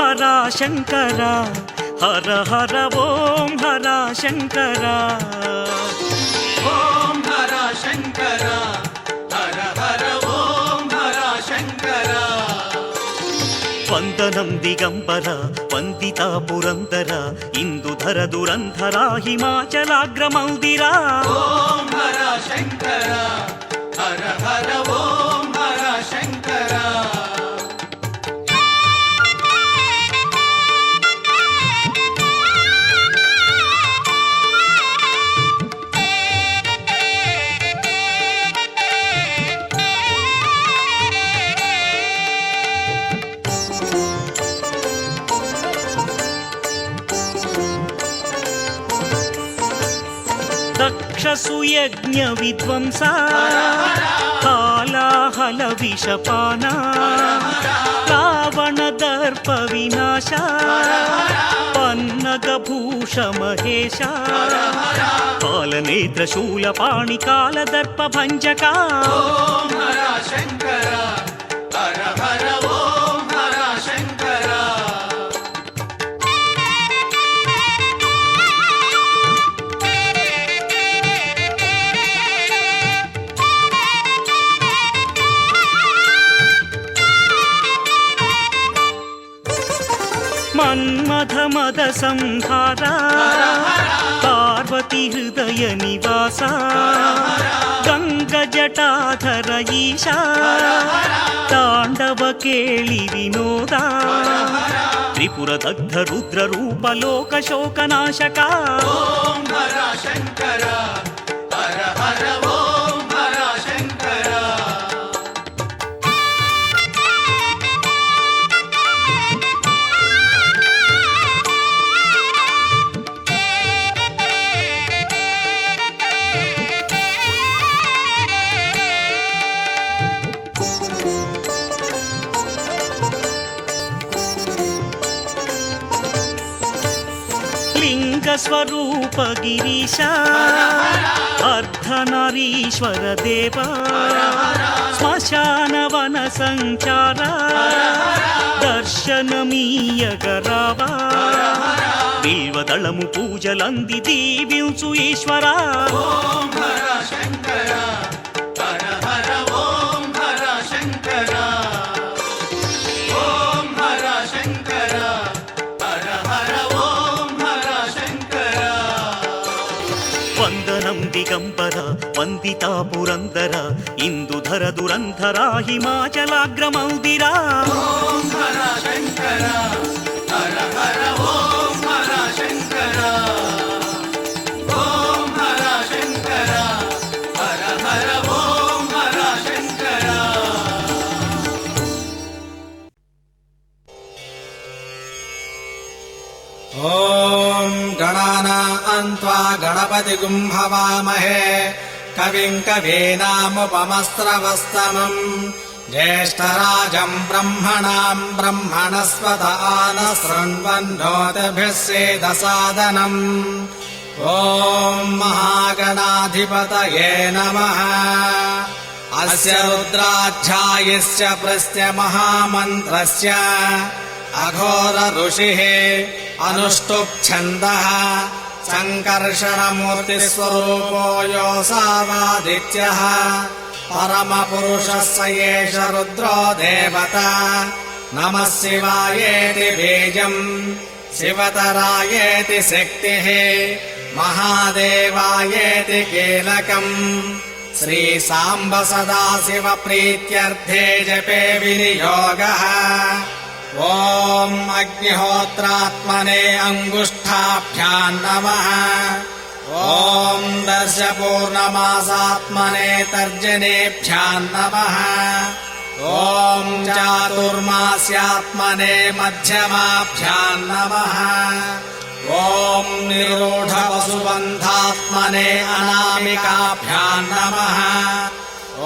హర శంకర హర హర ఓం హర శంకర ఓం హర శంకర హర హర ఓం హర శంకర వందనం దిగంబర వందిత పురందర ఇందుధర దురంధర హిమాచలాగ్రమౌదిరా ఓం హర శంకర హర హర ఓం హర శంకర దక్షసుయజ్ఞ విధ్వంస కాలాహల విషపాన రావణ దర్ప వినాశ పన్నగభూష మహేశ కాలనేత్ర శూలపాణి కాలదర్ప భంజక ఓం హర శంకర హర హర ఓం హర శంకర మన్మథ మద సంహార పార్వతి హృదయ నివాస గంగ జటాధర ఈశా తాండవ కేళి వినోద త్రిపుర దగ్ధ రుద్ర రూప లోక శోకనాశక ఓం హర శంకర హర హర ఓం హర శంకర లింగ స్వరూప గిరీశ అర్ధనారీశ్వర దేవ శ్మశాన వన సంచార దర్శనమీయగరావా బిల్వదళము పూజలంది దీవించు ఈశ్వరా ఓం హర శంకర హర హర ఓం హర శంకర ఓం హర శంకర హర హర ఓం హర శంకర వందనం దిగంబర వందిత పురందర ఇందుధర దురంధర హిమాచలాగ్రమౌదిరా ఓం హర శంకర హర హర ఓం హర శంకర ఓం హర శంకర హర హర ఓం హర శంకర ఓం గణానాం త్వా గణపతిగుం హవామహే కవిం కవీనాముపమస్రవస్తమం జ్యేష్ఠరాజం బ్రహ్మణాం బ్రహ్మణస్పత ఆన శృణ్వన్నోతిభిः సేదసాదనం ఓం మహాగణాధిపతయే నమః అస్య రుద్రాధ్యాయస్య ప్రస్య మహామంత్రస్య అఘోర ఋషిః అనుష్టుప్ ఛందః సంకర్షణమూర్తిస్వరూపో యోऽసావాదిత్యः పరమపురుషः स एष रुद्रो देवता नमः शिवायेति बीजम् शिवतरायेति शक्तिः महादेवायेति कीलकम् श्रीसाम्ब सदाशिव प्रीत्यर्थे जपे विनियोगः ॐ अग्निहोत्रात्मने अङ्गुष्ठाभ्याम् नमः ॐ दर्शपूर्णमासात्मने तर्जनेभ्याम् नमः ॐ चातुर्मास्यात्मने मध्यमाभ्याम् नमः ॐ निरूढवसुबन्धात्मने अनामिकाभ्याम् नमः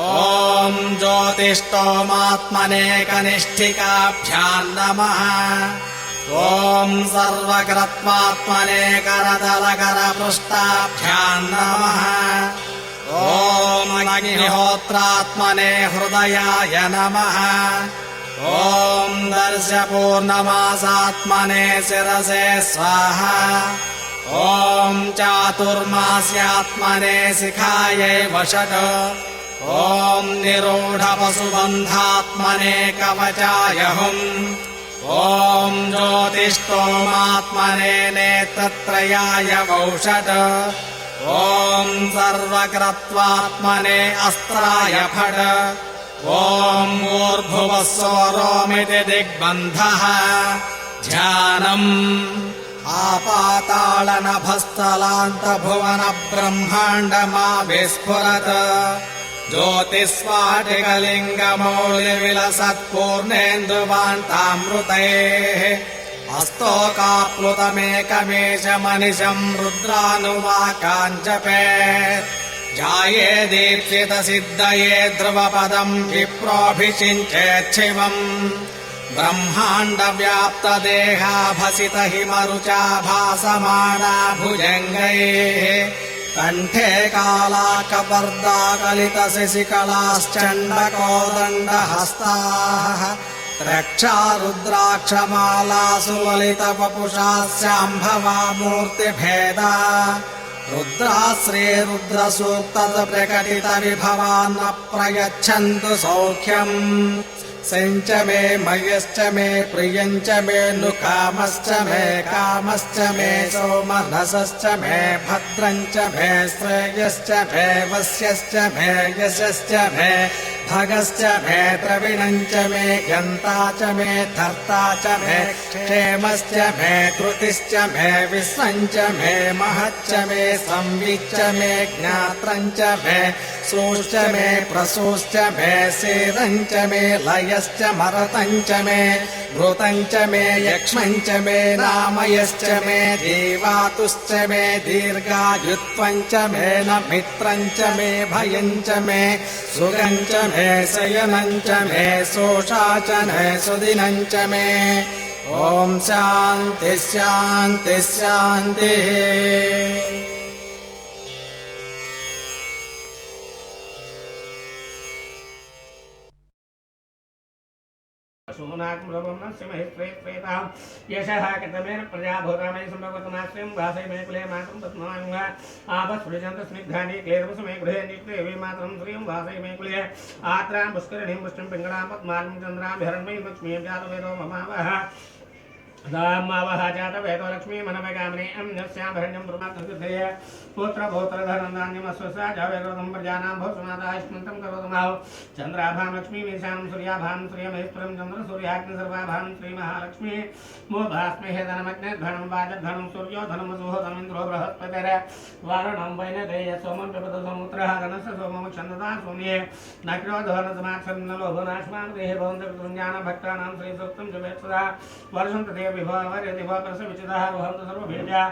ॐ ज्योतिष्टोमात्मने कनिष्ठिकाभ्याम् नमः ॐ सर्वकृत्वात्मने करतलकरपृष्ठाभ्याम् नमः ॐ अग्निहोत्रात्मने हृदयाय नमः ॐ दर्शपूर्णमासात्मने शिरसे स्वाहा ॐ चातुर्मास्यात्मने शिखायै वषट् ॐ निरूढपशुबन्धात्मने कवचाय हुम् ॐ ज्योतिष्ठोमात्मने नेत्रत्रयाय वौषट् ॐ सर्वकृत्वात्मने अस्त्राय फट् ॐ ऊर्भुवः स्वरोमिति दिग्बन्धः ध्यानम् आपातालनभस्थलान्तभुवन ब्रह्माण्डमा विस्फुरत् ज्योतिस्फाटिकलिङ्गमौलिविलसत्पूर्णेन्दुवान्तामृतैः हस्तोकाप्लुतमेकमेशमनिशम् रुद्रानुवाकाञ्जपेत् जाये दीप्सितसिद्धये ध्रुवपदम् विप्रोऽभिषिञ्चेच्छिवम् ब्रह्माण्डव्याप्तदेहाभसितहिमरुचा भासमाना भुजङ्गैः कण्ठे कालाकपर्दाकलितशिशिकलाश्चण्डकोदण्डहस्ताः रक्षा रुद्राक्षमालासु ललितवपुषास्याम्भवा मूर्तिभेदा रुद्राश्री रुद्रसूक्तप्रकटितविभवान् प्रयच्छन्तु सौख्यम् सञ्च मे मयश्च मे प्रियञ्च मे नु कामश्च मे सोमनसश्च मे भद्रञ्च मे श्रेयश्च मे वस्यश्च मे यशश्च मे भगश्च मे द्रविणञ्च मे यन्ता च मे धर्ता च मे क्षेमश्च मे कृतिश्च मे विश्वञ्च मे महच्च मे संविच्च मे ज्ञात्रञ्च मे सोश्च मे प्रसोश्च मे सेदञ्च मे लयश्च मरतञ्च मे घृतञ्च मे यक्ष्मञ्च मे नामयश्च मे देवातुश्च मे दीर्घायुत्वञ्च मे न मित्रञ्च मे भयञ्च मे सुगञ्च मे शयनञ्च मे शोषा च मे सुदिनञ्च मे ॐ शान्ति शान्ति शान्तिः सोनाकं लोभं सिंहे प्रेतां यशः कृतमेन प्रजाभूतामयि सम्भवतमाश्रियं भासै मे कुले मातरं पद्माङ्गा आपस्फुलिजन्त स्निग्धानि क्लेदवसमे गृहे नित्यदेवी मातरं श्रियं भासै मे कुले आत्रां पुष्करणीं पुष्टिं पिङ्गळां पद्मालं चन्द्रां हिरण्मयीं लक्ष्मीं जातवेदो ममावः दामावः जातवेदो लक्ष्मी मनवगामिनी अन्यस्याभरण्यं ब्रह्मकृतये पुत्र भोत्रधनन्दान्यमस्वसा जावेदोदं प्रजानां भोसनादाश्मन्तं करोतमाहो चन्द्राभां लक्ष्मीं ईशानं सूर्याभां श्रियमहेश्वरं चन्द्र सूर्याग्नि सर्वाभां श्रीमहालक्ष्मी मोभास्मे हेदनमग्ने धनं वाजधनं सूर्यो धनमसुहो धमिन्द्रो बृहस्पतिर वारुणं वैनदेय सोमं पिबत समुद्रः धनस्य सोमं छन्ददा सोम्ये नक्रो धनसमाक्षन्नलोभनाश्मां देहे भवन्तज्ञानभक्तानां श्रीसूक्तं जपेत्सदा वर्षं तदेव विभवप्रसविचितः वहन्तु सर्वभेजा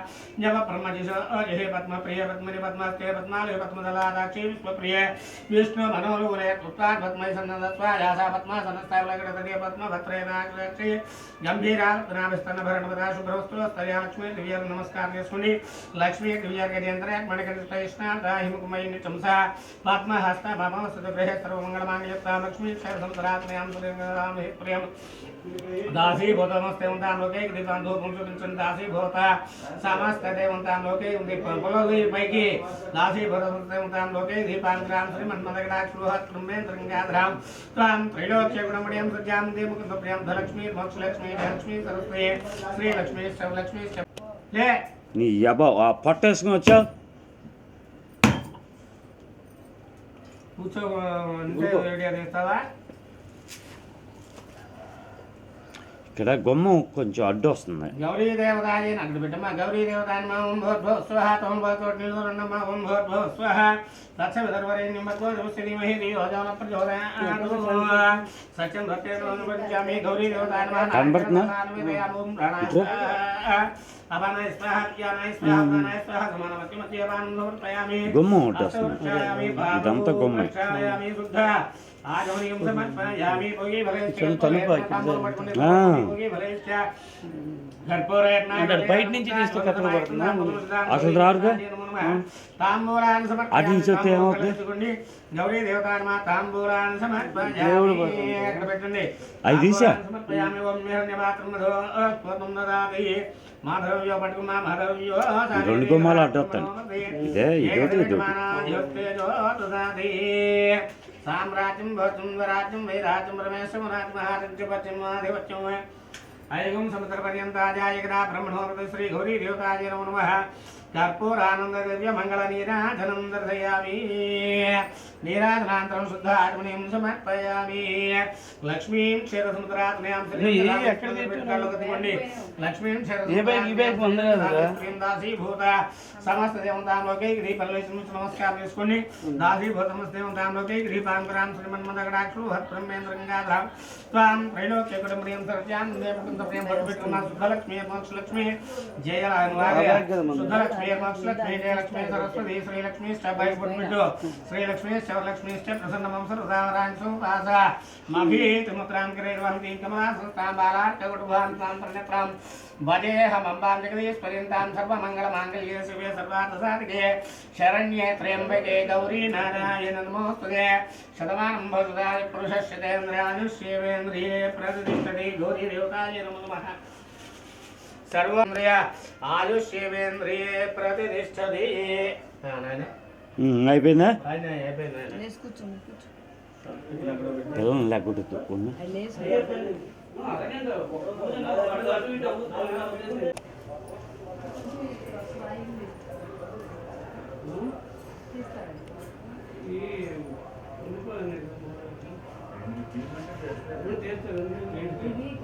जप ब्रह्मजिष अजिहे पद्मप्रिय पद्मनि पद्मस्ते पद्मालय पद्मदलादाक्षी विश्वप्रिय विष्णु मनोरुले कृत्वात् पद्मै सन्नदस्वायासा पद्मासनस्तावलगडतदे पद्मभत्रेनाक्षी गम्भीरा नाभिस्तनभरणपदा शुभ्रवस्तु स्तर्या लक्ष्मी दिव्यार्ग नमस्कार स्मुनि लक्ष्मी दिव्यार्ग गेन्द्रय मणिकनिष्ठैष्णादाहिमुकुमयि निचंसा पद्महस्ता भमवस्तुगृहे सर्वमङ्गलमाङ्गल्यतां लक्ष्मी क्षयसंसरात्मयां सुरेन्द्रां प्रियं दासी भूतमस्ते उन्तां लोके दीपान् धूपं सुपिञ्चन् दासी भूता समस्त देवन्तां लोके बोलोगी पैकी दासी भूतमस्ते उन्तां लोके दीपान् ग्राम श्रीमन्मदगडाक्षुरुहत् ब्रह्मेन्द्रङ्गाधरां त्वां त्रैलोक्य गुणमणियं सज्जां देवमुखप्रियं धनलक्ष्मी मोक्षलक्ष्मी धनलक्ष्मी सरस्वती श्रीलक्ष्मी शिवलक्ष्मी ले నీ యబ్బా ఆ పట్టేసుకుని వచ్చా కూర్చో అంటే ఐడియా చేస్తావా ఇక్కడ గుమ్మ కొంచెం అడ్డు వస్తుంది గౌరీ దేవతాయ అక్కడ బిడ్డమ్మ గౌరీ దేవతాయ ఓం భూర్భువ స్వః తం భగవత్ నిలురన్నమ ఓం భూర్భువ స్వః తత్సవితుర్వరేణ్యం భర్గో దేవస్య ధీమహి ధియో యో నః ప్రచోదయాత్ సత్యం భక్తేన అనుపంచామి గౌరీ దేవతాయ నమః కనబడుతుందా? ఓం ప్రాణాయ అపానాయ స్వాహ జ్ఞానాయ స్వాహ ప్రాణాయ స్వాహ సమానమతి మధ్యవానం సమర్పయామి గుమ్మ ఒకటి వస్తుంది ఇదంతా గుమ్మ శుద్ధ आगमनीयं समर्पयामि भोगी भवेश्च అంటే బయట నుంచి తీస్తే కట్టలు పడుతుందా అసలు రారుగా తాంబూలాన్ని అటు నుంచి వస్తే ఏమవుతుంది గౌరీ దేవతాన్మా తాంబూలాన్ని సమర్పయామి అక్కడ పెట్టండి అవి తీసా సమర్పయామి ఓం హిరణ్యమాత్రం స్వతం దదాతి మాధవ్యో పట్టుకున్నా మాధవ్యో రెండు గుమ్మాలు అడ్డొస్తాను ఇదే ఇదోటి సామ్రాజ్యం భవసుందరాజ్యం వైరాజ్యం రమేశం రాజ్యమహారాజ్యపత్యం ఐగం సముద్రపర్యంతాజాయగదా బ్రహ్మణోపతి శ్రీ గౌరీ దేవతాయ నమో నమః కర్పూరానంద దివ్య మంగళ నీరాజనం దర్శయామి నీరాజనాంతరం శుద్ధ ఆత్మనీయం సమర్పయామి లక్ష్మీం క్షీరసముద్రాత్మయాం శ్రీకళ్ళొకతివ్వండి లక్ష్మీం క్షీరసముద్రాత్మయాం దాసీభూత సమస్త దేవతాంలోకే గ్రీపల్లేశ్వరం నమస్కారం చేసుకోండి దాసీభూత సమస్త దేవతాంలోకే గ్రీపాంకురాం శ్రీమన్మదగడాక్షు హత్ప్రమేంద్రంగాధాం త్వాం త్రైలోక్య కుటుంబీయం సర్వ్యాం దేవకుంత ప్రియం పరమేశ్వర శుద్ధలక్ష్మీ మోక్షలక్ష్మీ జయలక్ష్మీ శుద్ధలక్ష్మీ మోక్షలక్ష్మీ జయలక్ష్మీ సరస్వతి శ్రీలక్ష్మీ స్టైల్ పుట్టు శ్రీలక్ష్మీ శివలక్ష్మీ ప్రసన్నమం సర్వదారాంశం వాస మభీతిముత్రాం కిరైర్వహంతి కమలాసంతాం బాలార్కగుటుభాం తాం ప్రణప్రాం భజేహమంబాం జగదీశ్వరీంతాం సర్వమంగళమాంగళ్యే శివే సర్వార్థసాధికే శరణ్యే త్ర్యంబకే గౌరీ నారాయణ నమోస్తుతే శతమానం భవతుదాయ పురుషస్యతేంద్రియాయుష్యేవేంద్రియే ప్రతిష్టతి గౌరీ దేవతాయ నమో నమః సర్వేంద్రియ ఆయుష్యేవేంద్రియే ప్రతిష్టతి అయిపోయిందా అయిపోయింది పిల్లలు లేకుండా తక్కువ Devi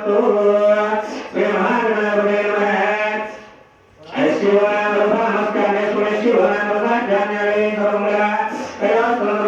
भवतु श्री महागणाधिपतये नमः शिवाय नमः नमस्कारे शिवाय नमः ज्ञानाय सर्वमंगल